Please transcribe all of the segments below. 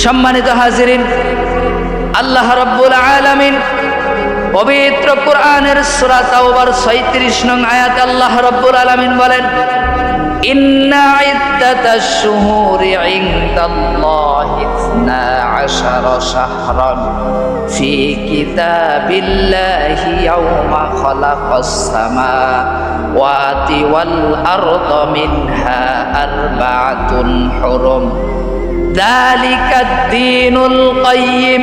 সম্মানিত হাজিরিন, আল্লাহ রাব্বুল আলামিন পবিত্র কোরআনের সূরা তাওবার ৩৬ নং আয়াতে আল্লাহ রাব্বুল আলামিন বলেন, ইন্না ইদ্দাতাশ শুহুরি ইনদাল্লাহি 12 শাহরান ফি কিতাবিল্লাহি ইয়াওমা খালাকাস সামাওয়াতি ওয়াল আরদা মিনহা আরবাআতুন হুরুম যালিকাদ দীনুল কাইয়্যিম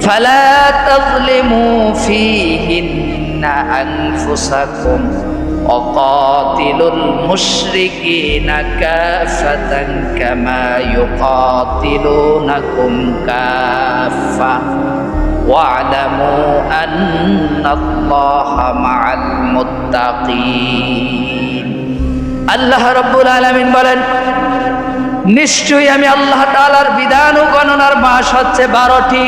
ফালা তাযলিমু ফীহিন্না আনফুসাকুম وقاتلوا المشركين كافة كما يقاتلونكم كافة واعلموا أن الله مع المتقين আল্লাহ রাব্বুল আলামিন বলেন, নিশ্চয়ই আমি আল্লাহ তাআলার বিধান ও গণনার মাস হচ্ছে 12টি।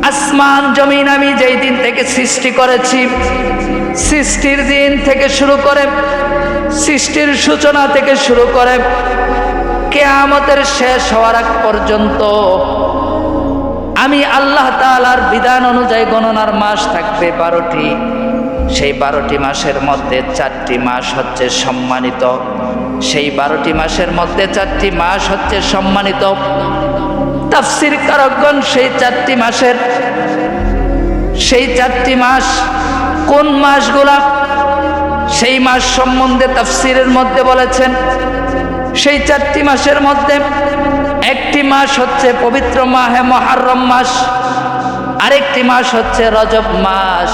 আসমান জমিন আমি যেই দিন থেকে সৃষ্টি করেছি, সৃষ্টির দিন থেকে শুরু করে, সৃষ্টির সূচনা থেকে শুরু করে কিয়ামতের শেষ হওয়ার আগ পর্যন্ত আমি আল্লাহ তাআলার বিধান অনুযায়ী গণনার মাস থাকবে 12টি। সেই 12টি মাসের মধ্যে 4টি মাস হচ্ছে সম্মানিত। সেই 12টি মাসের মধ্যে 4টি মাস হচ্ছে সম্মানিত। তাফসীর কারকগণ সেই 4টি মাস কোন মাসগুলা, সেই মাস সম্বন্ধে তাফসীরের মধ্যে বলেছেন, সেই 4টি মাসের মধ্যে একটি মাস হচ্ছে পবিত্র মাহে মুহররম মাস, আরেকটি মাস হচ্ছে রজব মাস,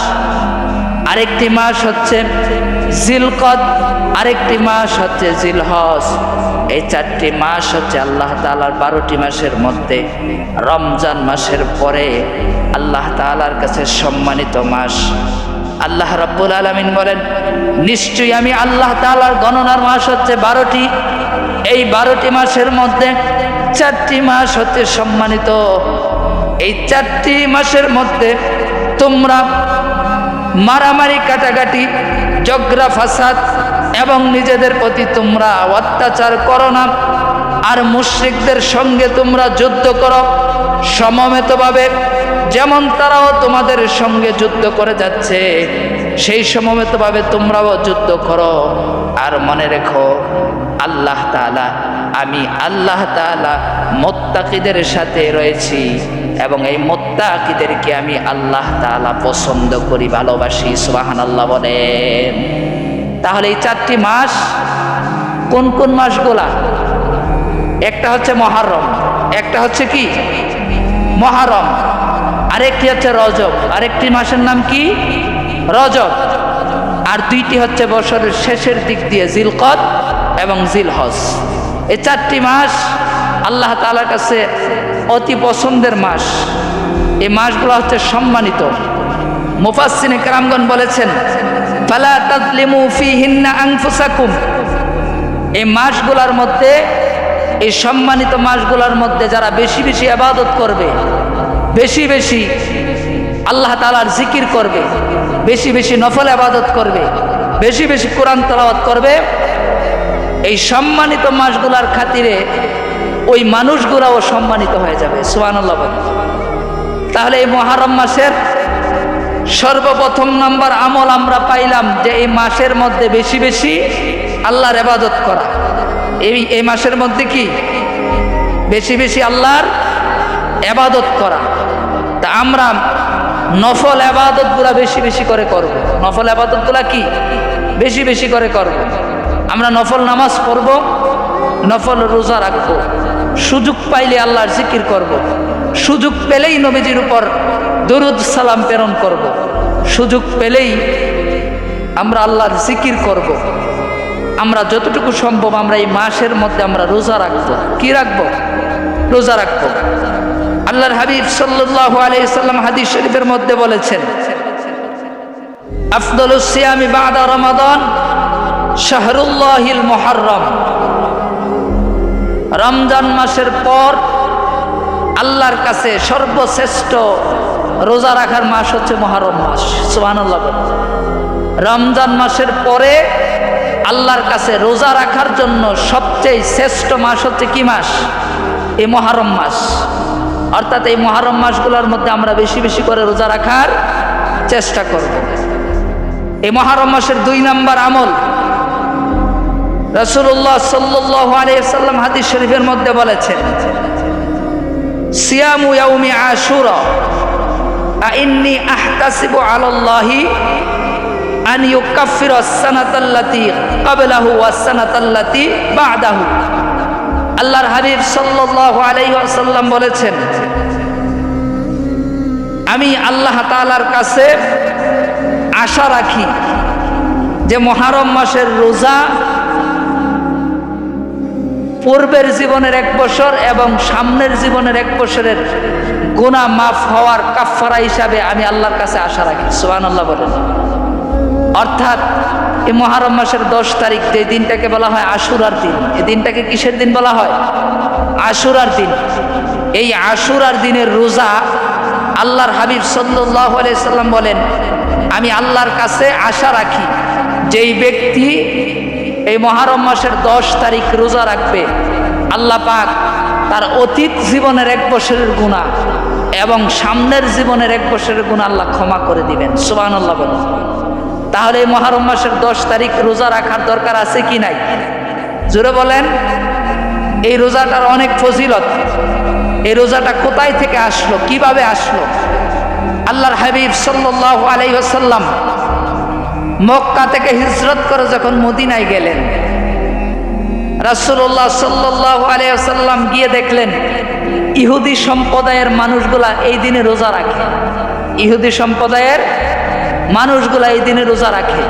আরেকটি মাস হচ্ছে জিলকদ, আরেকটি মাস হচ্ছে জিলহজ। এই 4টি মাস হচ্ছে আল্লাহ তাআলার 12টি মাসের মধ্যে রমজান মাসের পরে আল্লাহ তাআলার কাছে সম্মানিত মাস। আল্লাহ রাব্বুল আলামিন বলেন, নিশ্চয়ই আমি আল্লাহ তাআলার গণনার মাস হচ্ছে 12টি। এই 12টি মাসের মধ্যে 4টি মাস হচ্ছে সম্মানিত। এই 4টি মাসের মধ্যে তোমরা মারামারি, কাটাকাটি, ঝগড়া ফাসাদ এবং নিজেদের প্রতি তোমরা অত্যাচার করো না। আর মুশরিকদের সঙ্গে তোমরা যুদ্ধ করো সমবেতভাবে, যেমন তারাও তোমাদের সঙ্গে যুদ্ধ করে যাচ্ছে, সেই সমবেতভাবে তোমরাও যুদ্ধ করো। আর মনে রেখো, আল্লাহ তাআলা, আমি আল্লাহ তাআলা মুত্তাকিদের সাথে রয়েছি এবং এই মুত্তাকিদেরকে আমি আল্লাহ তাআলা পছন্দ করি, ভালোবাসি। সুবহানাল্লাহ বলেন। তাহলে এই 4টি মাস কোন কোন মাসগুলা? একটা হচ্ছে মুহররম, একটা হচ্ছে কি মুহররম, আরেকটি হচ্ছে রজব, আরেকটি মাসের নাম কি রজব, আর 2টি হচ্ছে বছরের শেষের দিক দিয়ে জিলকদ এবং জিলহজ। এই 4টি মাস আল্লাহ তাআলার কাছে অতি পছন্দের মাস। এই মাসগুলো হচ্ছে সম্মানিত। মুফাসসিরিনে কেরামগণ বলেছেন, ফালা তাযলিমু ফীহিন্না আনফুসাকুম। এই মাসগুলোর মধ্যে, এই সম্মানিত মাসগুলোর মধ্যে যারা বেশি বেশি ইবাদত করবে, বেশি বেশি আল্লাহ তাআলার জিকির করবে, বেশি বেশি নফল ইবাদত করবে, বেশি বেশি কোরআন তেলাওয়াত করবে, এই সম্মানিত মাসগুলোর খাতিরে ওই মানুষগুলাও সম্মানিত হয়ে যাবে। সুবহানাল্লাহ। তাহলে এই মুহররম মাসের সর্বপ্রথম নাম্বার আমল আমরা পাইলাম যে এই মাসের মধ্যে বেশি বেশি আল্লাহর ইবাদত করা। এই মাসের মধ্যে কি বেশি বেশি আল্লাহর ইবাদত করা। তা আমরা নফল ইবাদতগুলো বেশি বেশি করে করব। নফল ইবাদতগুলো কি বেশি বেশি করে করব। আমরা নফল নামাজ পড়ব, নফল রোজা রাখব, সুযোগ পাইলে আল্লাহর জিকির করব, সুযোগ পেলেই নবীজির উপর দরুদ সালাম প্রেরণ করব, সুযোগ পেলেই আমরা আল্লাহর জিকির করব। আমরা যতটুকু সম্ভব আমরা এই মাসের মধ্যে আমরা রোজা রাখব। কি রাখব? রোজা রাখব। আল্লাহর হাবিব সাল্লাল্লাহু আলাইহি সাল্লাম হাদিস শরীফের মধ্যে বলেছেন, আফদালুস সিয়ামি বাদা রমাদান শাহরুল্লাহিল মুহররম। রমজান মাসের পর আল্লাহর কাছে সর্বশ্রেষ্ঠ রোজা রাখার মাস হচ্ছে মুহররম মাস। সুবহানাল্লাহ। রমজান মাসের পরে আল্লাহর কাছে রোজা রাখার জন্য সবচেয়ে শ্রেষ্ঠ মাস হচ্ছে কি মাস? এই মুহররম মাস, অর্থাৎ এই মুহররম মাসগুলোর মধ্যে আমরা বেশি বেশি করে রোজা রাখার চেষ্টা করব। এই মুহররম মাসের 2 নম্বর আমল, রাসূলুল্লাহ সাল্লাল্লাহু আলাইহি ওয়াসাল্লাম হাদিস শরীফের মধ্যে বলেছেন, সিয়ামু ইয়াউমি আশুরা ইন্নী আহতাসিবু আলাল্লাহি আন ইউকাফিরা আস-সানাতাল্লাতী ক্বাবলাহু ওয়াস-সানাতাল্লাতী বা'দাহু। আল্লাহর হাবিব সাল্লাল্লাহু আলাইহি ওয়াসাল্লাম বলেছেন, আমি আল্লাহ তাআলার কাছে আশা রাখি যে মুহররম মাসের রোজা পূর্বের জীবনের 1 বছর এবং সামনের জীবনের 1 বছরের গুনাহ মাফ হওয়ার কাফফারা হিসাবে আমি আল্লাহর কাছে আশা রাখি। সুবহানাল্লাহ বলেন। অর্থাৎ এই মুহররম মাসের 10 তারিখ, যে দিনটাকে বলা হয় আশুরার দিন, এই দিনটাকে কিসের দিন বলা হয়? আশুরার দিন। এই আশুরার দিনের রোজা আল্লাহর হাবিব সাল্লাল্লাহু আলাইহি সাল্লাম বলেন, আমি আল্লাহর কাছে আশা রাখি যেই ব্যক্তি এই মুহররম মাসের 10 তারিখ রোজা রাখবে, আল্লাহ পাক তার অতীত জীবনের 1 বছরের গুনাহ এবং সামনের জীবনের 1 বছরের গুনাহ আল্লাহ ক্ষমা করে দিবেন। সুবহানাল্লাহ বলেন। তাহলে এই মুহররম মাসের 10 তারিখ রোজা রাখার দরকার আছে কি নাই? জোরে বলেন। এই রোজাটার অনেক ফজিলত। এই রোজাটা কোথায় থেকে আসলো, কিভাবে আসলো? আল্লাহর হাবিব সাল্লাল্লাহু আলাইহি ওয়াসাল্লাম মক্কা থেকে হিজরত করে যখন মদিনায় গেলেন, রাসূলুল্লাহ সাল্লাল্লাহু আলাইহি ওয়াসাল্লাম গিয়ে দেখলেন ইহুদি সম্প্রদায়ের মানুষগুলা এই দিনে রোজা রাখে। ইহুদি সম্প্রদায়ের মানুষগুলা এই দিনে রোজা রাখে।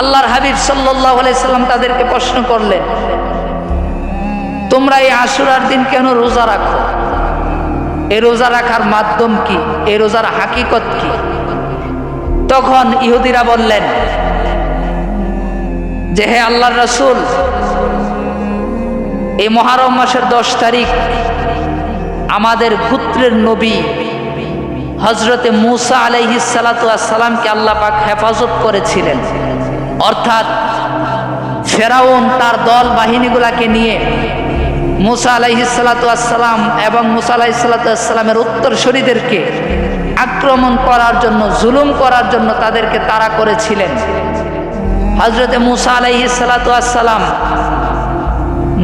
আল্লাহর হাবিব সাল্লাল্লাহু আলাইহি সাল্লাম তাদেরকে প্রশ্ন করলেন, তোমরা এই আশুরার দিন কেন রোজা রাখো? এই রোজা রাখার মাধ্যম কি? এই রোজার হাকিকত কি? তখন ইহুদিরা বললেন যে, হে আল্লাহর রাসূল, এই মুহররম মাসের 10 তারিখ আমাদের গোত্রের নবী হযরতে মূসা আলাইহিস সালাতু ওয়াস সালামকে আল্লাহ পাক হেফাজত করেছিলেন। অর্থাৎ ফেরাউন তার দল বাহিনীগুলাকে নিয়ে মূসা আলাইহিস সালাতু ওয়াস সালাম এবং মূসা আলাইহিস সালাতু ওয়াস সালামের উত্তরসূরিদেরকে আক্রমণ করার জন্য, জুলুম করার জন্য তাদেরকে তাড়া করেছিলেন। হযরতে মূসা আলাইহিস সালাতু ওয়াস সালাম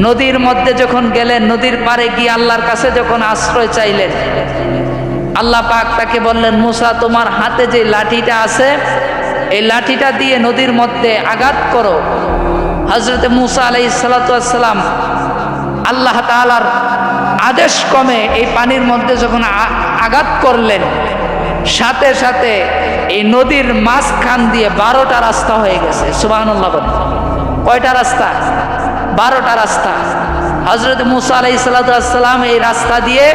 নদীর মধ্যে যখন গেলেন, নদীর পাড়ে গিয়ে আল্লাহর কাছে যখন আশ্রয় চাইলেন, আল্লাহ পাক তাকে বললেন, মূসা তোমার হাতে যে লাঠিটা আছে এই লাঠিটা দিয়ে নদীর মধ্যে আঘাত করো। হযরতে মূসা আলাইহিস সালাতু ওয়াস সালাম আল্লাহ তাআলার আদেশ ক্রমে এই পানির মধ্যে যখন আঘাত করলেন, সাথে সাথে এই নদীর মাঝখান দিয়ে 12টা রাস্তা হয়ে গেছে। সুবহানাল্লাহ বলেন। কয়টা রাস্তা? 12টা রাস্তা। হযরত মূসা আলাইহিস সালাতু ওয়াস সালাম এই রাস্তা দিয়ে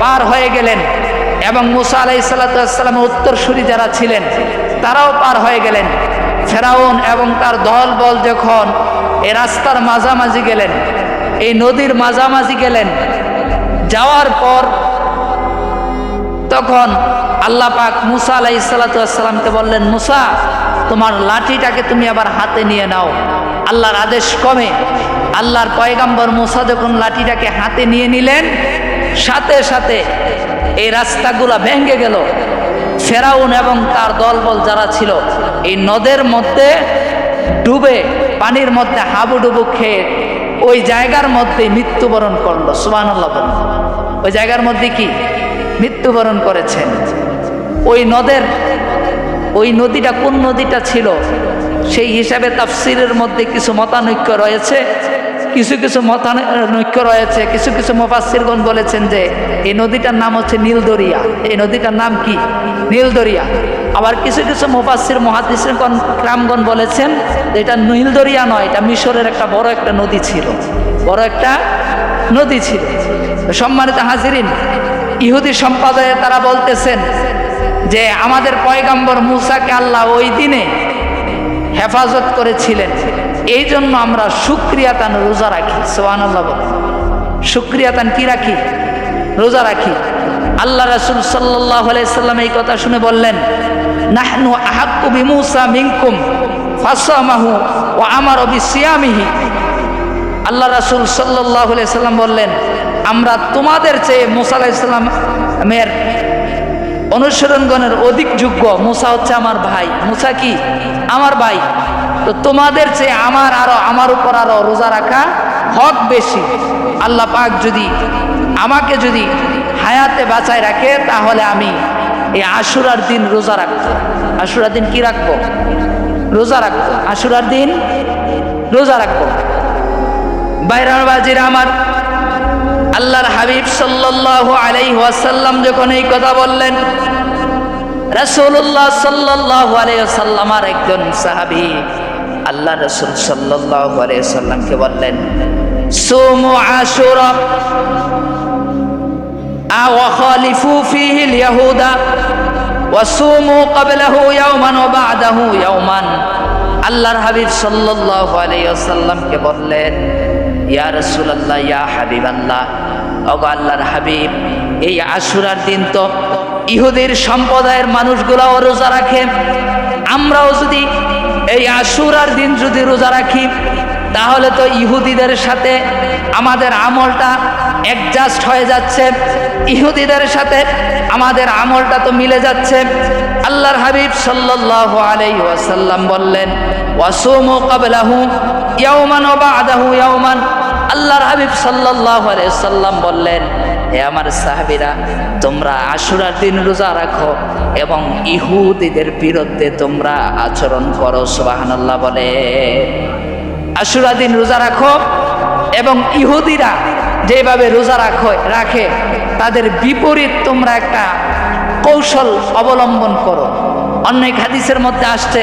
পার হয়ে গেলেন এবং মূসা আলাইহিস সালাতু ওয়াস সালামের উত্তরসূরি যারা ছিলেন তারাও পার হয়ে গেলেন। ফেরাউন এবং তার দলবল যখন এই রাস্তার মাঝামাঝি গেলেন, এই নদীর মাঝামাঝি গেলেন, যাওয়ার পর তখন আল্লাহ পাক মূসা আলাইহিস সালাতু ওয়াস সালামকে বললেন, মূসা তোমার লাঠিটাকে তুমি আবার হাতে নিয়ে নাও। আল্লাহর আদেশ ক্রমে আল্লাহর পয়গাম্বর মূসা যখন লাঠিটাকে হাতে নিয়ে নিলেন, সাথে সাথে এই রাস্তাগুলা ভেঙে গেল। ফেরাউন এবং তার দলবল যারা ছিল এই নদের মধ্যে ডুবে, পানির মধ্যে হাবুডুবু খেয়ে ওই জায়গার মধ্যে মৃত্যুবরণ করলো। সুবহানাল্লাহ বলেন। ওই জায়গার মধ্যে কি মৃত্যুবরণ করেছেন? ওই নদীটা কোন নদীটা ছিল সেই হিসাবে তাফসীরের মধ্যে কিছু মতানৈক্য রয়েছে। কিছু মতানৈক্য রয়েছে। কিছু মুফাসসিরগণ বলেছেন যে এই নদীটার নাম হচ্ছে নীল দরিয়া। এই নদীটার নাম কি? নীল দরিয়া। আবার কিছু মুফাসসির মুহাদ্দিসগণ কিরামগণ বলেছেন যে এটা নীল দরিয়া নয়, এটা মিশরের একটা বড় একটা নদী ছিল, বড় একটা নদী ছিল। সম্মানিত হাজিরিন, ইহুদি সম্প্রদায়ে তারা বলতেছেন যে আমাদের পয়গাম্বর মূসাকে আল্লাহ ওই দিনে হেফাজত করেছিলেন, এই জন্য আমরা শুকরিয়াতান রোজা রাখি। সুবহানাল্লাহ বলেন। শুকরিয়াতান কি রাখি? রোজা রাখি। আল্লাহ রাসূল সাল্লাল্লাহু আলাইহি সাল্লাম এই কথা শুনে বললেন, নাহনু আহাক্কু বিমূসা মিনকুম ফাসামাহু ওয়া আমারা বিসিয়ামিহি। আল্লাহ রাসূল সাল্লাল্লাহু আলাইহি সাল্লাম বললেন, আমরা তোমাদের চেয়ে মুসা আলাইহিস সালামের অনুসরণগণের অধিক যোগ্য। মুসা হচ্ছে আমার ভাই, মুসা কি আমার ভাই, তো তোমাদের চেয়ে আমার উপর আরো রোজা রাখা হক বেশি। আল্লাহ পাক যদি আমাকে যদি হায়াতে বাঁচায় রাখে তাহলে আমি এই আশুরার দিন রোজা রাখবো। আশুরার দিন কি রাখবো? রোজা রাখবো। আশুরার দিন রোজা রাখবো। বাইরার বাজিরা আমার, আল্লাহর হাবিব সাল্লাল্লাহু আলাইহি ওয়াসাল্লাম যখন এই কথা বললেন, রাসূলুল্লাহ সাল্লাল্লাহু আলাইহি ওয়াসাল্লাম আর একজন সাহাবী আল্লাহ রাসূল সাল্লাল্লাহু আলাইহি ওয়াসাল্লামকে বললেন, সুমু আশুরা ওয়া খালিফু ফীহি আল-ইয়াহুদা ওয়া সুমু ক্বাবলাহু ইয়াওমান ওয়া বা'দাহু ইয়াওমান। আল্লাহর হাবিব সাল্লাল্লাহু আলাইহি ওয়াসাল্লামকে বললেন, ইয়া রাসূলুল্লাহ, ইয়া হাবিবাল্লাহ, ওগো আল্লাহর হাবিব, এই আশুরার দিন তো ইহুদির সম্প্রদায়ের মানুষগুলাও রোজা রাখে। আমরাও যদি এই আশুরার দিন যদি রোজা রাখি তাহলে তো ইহুদিদের সাথে আমাদের আমলটা অ্যাডজাস্ট হয়ে যাচ্ছে, ইহুদিদের সাথে আমাদের আমলটা তো মিলে যাচ্ছে। আল্লাহর হাবিব সাল্লাল্লাহু আলাইহি ওয়াসাল্লাম বললেন, ওয়াসুমু ক্বাবলাহু ইয়াওমান ওয়া বা'দাহু ইয়াওমান। আল্লাহর হাবিব সাল্লাল্লাহু আলাইহি ওয়াসাল্লাম বললেন, হে আমার সাহাবীরা, তোমরা আশুরার দিন রোজা রাখো এবং ইহুদিদের বিরুদ্ধে তোমরা আচরণ করো। সুবহানাল্লাহ বলে। আশুরা দিন রোজা রাখো এবং ইহুদিরা যেভাবে রোজা রাখে তাদের বিপরীত তোমরা একটা কৌশল অবলম্বন করো। অন্য এক হাদিসের মধ্যে আসছে,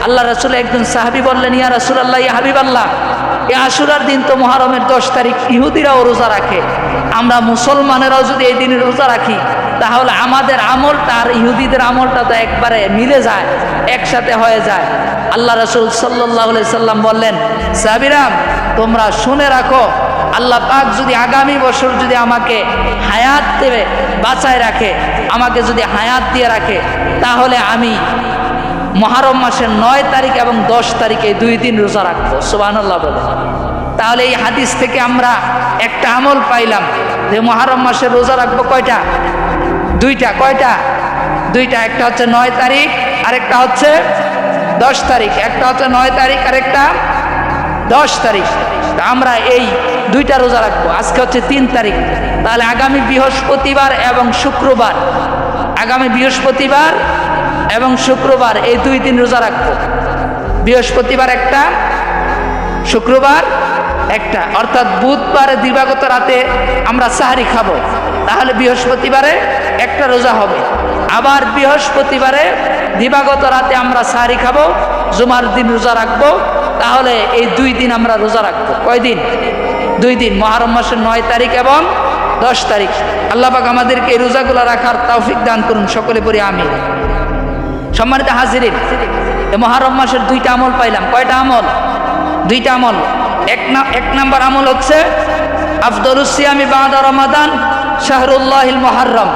আল্লাহ রাসূল একজন সাহাবী বললেন, ইয়া রাসূলুল্লাহ, ইয়া হাবিবাল্লাহ, এই আশুরার দিন তো মুহররমের 10 তারিখ, ইহুদিরাও রোজা রাখে, আমরা মুসলমানেরাও যদি এই দিনে রোজা রাখি তাহলে আমাদের আমলটা আর ইহুদিদের আমলটা তো একবারে মিলে যায়, একসাথে হয়ে যায়। আল্লাহ রাসূল সাল্লাল্লাহু আলাইহি সাল্লাম বললেন, সাহাবীরা, তোমরা শুনে রাখো, আল্লাহ পাক যদি আগামী বছর যদি আমাকে হায়াত দেবে, বাঁচায় রাখে, আমাকে যদি হায়াত দিয়ে রাখে, তাহলে আমি মুহররম মাসের 9 তারিখ এবং 10 তারিখে এই 2 দিন রোজা রাখবো। সুবহানাল্লাহ বলে। তাহলে এই হাদিস থেকে আমরা একটা আমল পাইলাম যে মুহররম মাসের রোজা রাখবো কয়টা? 2টা। কয়টা? 2টা। একটা হচ্ছে 9 তারিখ আর একটা হচ্ছে 10 তারিখ। একটা হচ্ছে 9 তারিখ আর একটা 10 তারিখ। তা আমরা এই 2টা রোজা রাখবো। আজকে হচ্ছে 3 তারিখ, তাহলে আগামী বৃহস্পতিবার এবং শুক্রবার, আগামী বৃহস্পতিবার এবং শুক্রবার এই 2 দিন রোজা রাখবো। বৃহস্পতিবার একটা, শুক্রবার একটা, অর্থাৎ বুধবারে দিবাগত রাতে আমরা সাহারি খাবো, তাহলে বৃহস্পতিবারে একটা রোজা হবে। আবার বৃহস্পতিবারে দিবাগত রাতে আমরা সাহারি খাবো, জুমার দিন রোজা রাখবো, তাহলে এই 2 দিন আমরা রোজা রাখবো। কয় দিন? 2 দিন, মুহররম মাসের 9 তারিখ এবং 10 তারিখ। আল্লাহ পাক আমাদেরকে এই রোজাগুলো রাখার তৌফিক দান করুন, সকলে পড়ি আমিন। সম্মানিত হাজিরিন, এই মুহররম মাসের 2টা আমল পাইলাম। কয়টা আমল? 2টা আমল। এক নাম্বার আমল হচ্ছে আফদলুস সিয়ামি বাদা রমাদান শাহরুল্লাহিল মুহররম,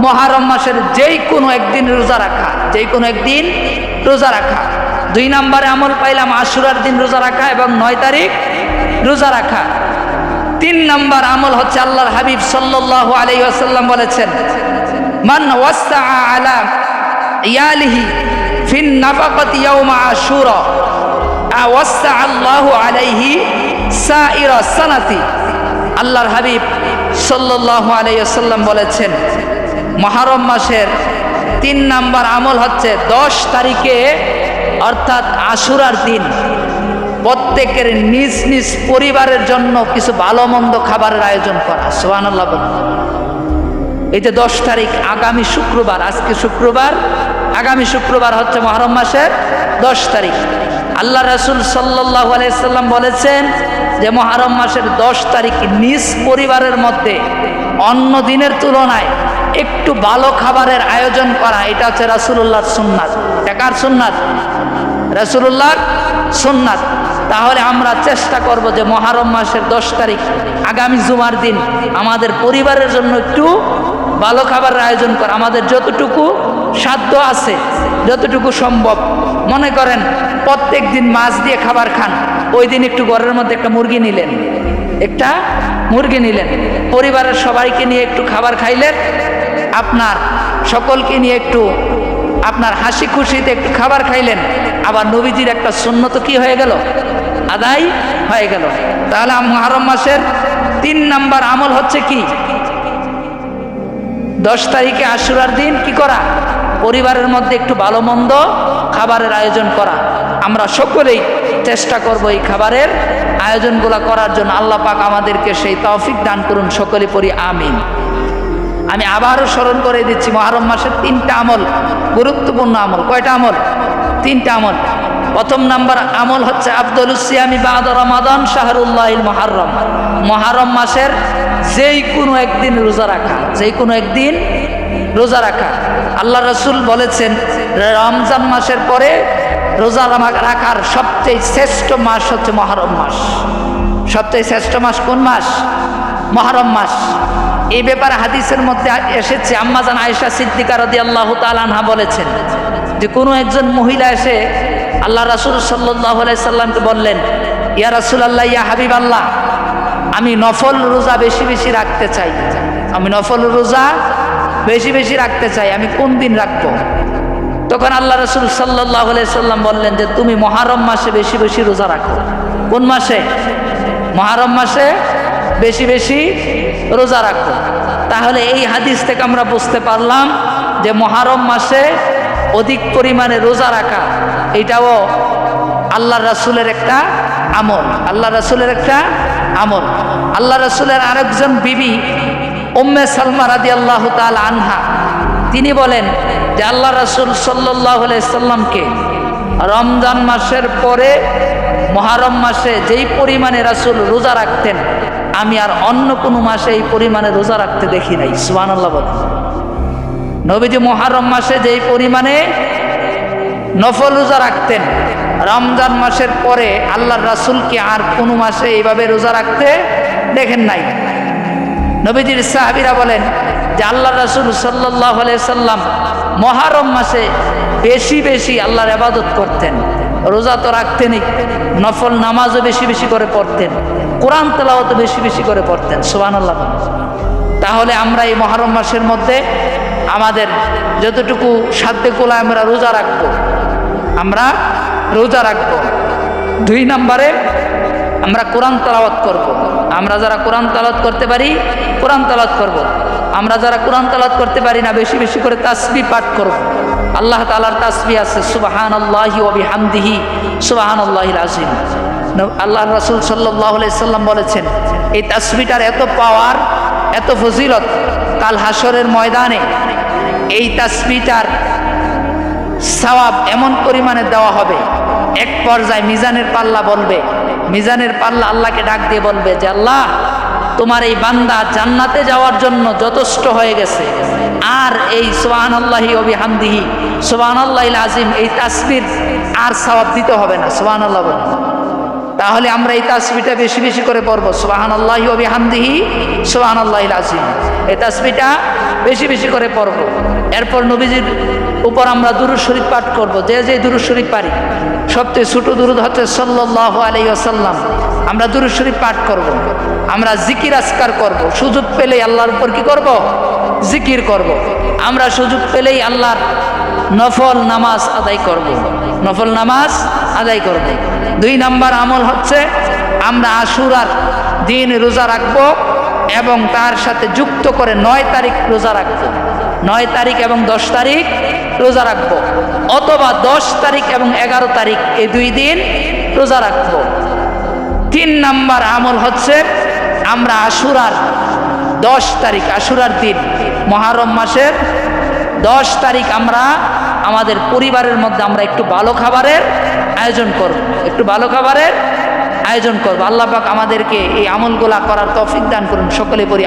মুহররম মাসের যেই কোনো একদিন রোজা রাখা, যেই কোনো একদিন রোজা রাখা। 2 নম্বরে আমল পাইলাম আশুরার দিন রোজা রাখা এবং 9 তারিখ রোজা রাখা। 3 নম্বর আমল হচ্ছে আল্লাহর হাবিব সাল্লাল্লাহু আলাইহি ওয়াসাল্লাম বলেছেন, মান ওয়াসআ আলা ইয়ালিহি ফিন নাফাকাতি ইয়াউমা আশুরা ওয়াসআ আল্লাহু আলাইহি সাইরা সানাতি। আল্লাহর হাবিব সাল্লাল্লাহু আলাইহি ওয়াসাল্লাম বলেছেন, মুহররম মাসের 3 নম্বর আমল হচ্ছে 10 তারিখে অর্থাৎ আশুরার দিন প্রত্যেকের নিজ নিজ পরিবারের জন্য কিছু ভালো মন্দ খাবারের আয়োজন করা। সুবহানাল্লাহ। এই যে 10 তারিখ আগামী শুক্রবার, আজকে শুক্রবার, আগামী শুক্রবার হচ্ছে মুহররম মাসের 10 তারিখ। আল্লাহ রাসূল সাল্লাল্লাহু আলাইহি সাল্লাম বলেছেন যে মুহররম মাসের 10 তারিখ নিজ পরিবারের মধ্যে অন্য দিনের তুলনায় একটু ভালো খাবারের আয়োজন করা, এটা হচ্ছে রাসূলুল্লাহর সুন্নাত। কার সুন্নাত? রাসূলুল্লাহর সুন্নাত। তাহলে আমরা চেষ্টা করব যে মুহররম মাসের 10 তারিখ আগামী জুমার দিন আমাদের পরিবারের জন্য একটু ভালো খাবারের আয়োজন করা, আমাদের যতটুকু সাধ্য আছে, যতটুকু সম্ভব। মনে করেন প্রত্যেক দিন মাছ দিয়ে খাবার খান, ওই দিন একটু ঘরের মধ্যে একটা মুরগি নিলেন, একটা মুরগি নিলেন, পরিবারের সবাইকে নিয়ে একটু খাবার খাইলেন, আপনার সকলকে নিয়ে একটু আপনার হাসি খুশিতে একটু খাবার খাইলেন, আবার নবীজির একটা সুন্নত কি হয়ে গেল, আদায় হয়ে গেল। তাহলে মুহররম মাসের 3 নাম্বার আমল হচ্ছে কি, 10 তারিখে আশুরার দিন কি করা, পরিবারের মধ্যে একটু ভালো মন্দ খাবারের আয়োজন করা। আমরা সকলেই চেষ্টা করব এই খাবারের আয়োজনগুলো করার জন্য। আল্লাহ পাক আমাদেরকে সেই তৌফিক দান করুন, সকলে পড়ি আমিন। আমি আবারও স্মরণ করে দিচ্ছি, মুহররম মাসের 3টা আমল, গুরুত্বপূর্ণ আমল। কয়টা আমল? 3টা আমল। প্রথম নাম্বার আমল হচ্ছে আফদলুস সিয়ামি বা'দা রমাদান শাহরুল্লাহিল মুহররম। মুহররম মাসের যেই কোনো একদিন রোজা রাখা, যেই কোনো একদিন রোজা রাখা। আল্লাহ রাসূল বলেছেন রমজান মাসের পরে রোজা রাখার সবচেয়ে শ্রেষ্ঠ মাস হচ্ছে মুহররম মাস। সবচেয়ে শ্রেষ্ঠ মাস কোন মাস? মুহররম মাস। এই ব্যাপারে হাদিসের মধ্যে এসেছে, আম্মাজান আয়েশা সিদ্দিকা রাদিয়াল্লাহু তাআলা আনহা বলেছেন যে কোনো একজন মহিলা এসে আল্লাহ রাসূল সাল্লাল্লাহু আলাইহি সাল্লামকে বললেন, ইয়া রাসূলুল্লাহ, ইয়া হাবিবাল্লাহ, আমি নফল রোজা বেশি বেশি রাখতে চাই, আমি নফল রোজা বেশি বেশি রাখতে চাই, আমি কোন দিন রাখবো? তখন আল্লাহ রাসূল সাল্লাল্লাহু আলাইহি সাল্লাম বললেন যে তুমি মুহররম মাসে বেশি বেশি রোজা রাখো। কোন মাসে? মুহররম মাসে বেশি বেশি রোজা রাখো। তাহলে এই হাদিস থেকে আমরা বুঝতে পারলাম যে মুহররম মাসে অধিক পরিমাণে রোজা রাখা এটাও আল্লাহ রাসূলের একটা আমল, আল্লাহ রাসূলের একটা আমল। আল্লাহ রাসূলের আরেকজন বিবি উম্মে সালমা রাদিয়াল্লাহু তাআলা আনহা, তিনি বলেন যে আল্লাহ রাসূল সাল্লাল্লাহু আলাইহি সাল্লামকে রমজান মাসের পরে মুহররম মাসে যেই পরিমাণে রাসূল রোজা রাখতেন, আমি আর অন্য কোনো মাসে এই পরিমাণে রোজা রাখতে দেখি নাই। সুবহানাল্লাহ বলেন। নবীজি মুহররম মাসে যেই পরিমাণে নফল রোজা রাখতেন, রমজান মাসের পরে আল্লাহর রাসূলকে আর কোনো মাসে এইভাবে রোজা রাখতে দেখেন নাই। নবীজির সাহাবীরা বলেন যে আল্লাহর রাসূল সাল্লাল্লাহু আলাইহি সাল্লাম মুহররম মাসে বেশি বেশি আল্লাহর ইবাদত করতেন, রোজা তো রাখতেনই, নফল নামাজও বেশি বেশি করে পড়তেন, কোরআন তেলাওয়াতও বেশি বেশি করে পড়তেন। সুবহানাল্লাহ। তাহলে আমরা এই মুহররম মাসের মধ্যে আমাদের যতটুকু সাধ্যে কুলায় আমরা রোজা রাখবো, আমরা রোজা রাখবো। 2 নম্বরে আমরা কোরআন তেলাওয়াত করব। আমরা যারা কোরআন তেলাওয়াত করতে পারি কোরআন তেলাওয়াত করব। আমরা যারা কোরআন তেলাওয়াত করতে পারি না, বেশি বেশি করে তাসবিহ পাঠ করব। আল্লাহ তাআলার তাসবিহ আছে সুবহানাল্লাহি ওয়া বিহামদিহি সুবহানাল্লাহিল আযীম। আল্লাহর রাসূল সাল্লাল্লাহু আলাইহি সাল্লাম বলেছেন এই তাসবিহটার এত পাওয়ার, এত ফজিলত, কাল হাসরের ময়দানে এই তাসবিহটার সওয়াব এমন পরিমাণে দেওয়া হবে, এক পর্যায়ে মিজানের পাল্লা বলবে, মিজানের পাল্লা আল্লাহকে ডাক দিয়ে বলবে যে আল্লাহ, তোমার এই বান্দা জান্নাতে যাওয়ার জন্য যথেষ্ট হয়ে গেছে, আর এই সুবহানাল্লাহি ওয়া বিহামদিহি সুবহানাল্লাহিল আযীম এই তাসবিহ আর সওয়াব দিতে হবে না। সুবহানাল্লাহ বলে। তাহলে আমরা এই তাসবিহটা বেশি বেশি করে পড়ব, সুবহানাল্লাহি ওয়া বিহামদিহি সুবহানাল্লাহিল আযীম। এই তাসবিহটা বেশি বেশি করে পড়ব। এরপর নবীজির উপর আমরা দুরূদ শরীফ পাঠ করব, যে যে দুরূদ শরীফ পারি। সবচেয়ে ছোট দুরূদ হচ্ছে সাল্লাল্লাহু আলাইহি ওয়াসাল্লাম। আমরা দুরূদ শরীফ পাঠ করব, আমরা জিকির আজকার করব। সুযোগ পেলেই আল্লাহর উপর কি করব? জিকির করব। আমরা সুযোগ পেলেই আল্লাহর নফল নামাজ আদায় করব, নফল নামাজ আদায় করব। 2 নাম্বার আমল হচ্ছে আমরা আশুরার দিন রোজা রাখব এবং তার সাথে যুক্ত করে 9 তারিখ রোজা রাখব। 9 তারিখ এবং 10 তারিখ রোজা রাখব, অথবা 10 তারিখ এবং 11 তারিখ এই 2 দিন রোজা রাখব। 3 নাম্বার আমল হচ্ছে আমরা আশুরার 10 তারিখ, আশুরার দিন মুহররম মাসের 10 তারিখ আমরা আমাদের পরিবারের মধ্যে আমরা একটু ভালো খাবারের আয়োজন করব, একটু ভালো খাবারের আয়োজন করব। আল্লাহ পাক আমাদেরকে এই আমলগুলা করার তৌফিক দান করুন। সকলে পড়ি।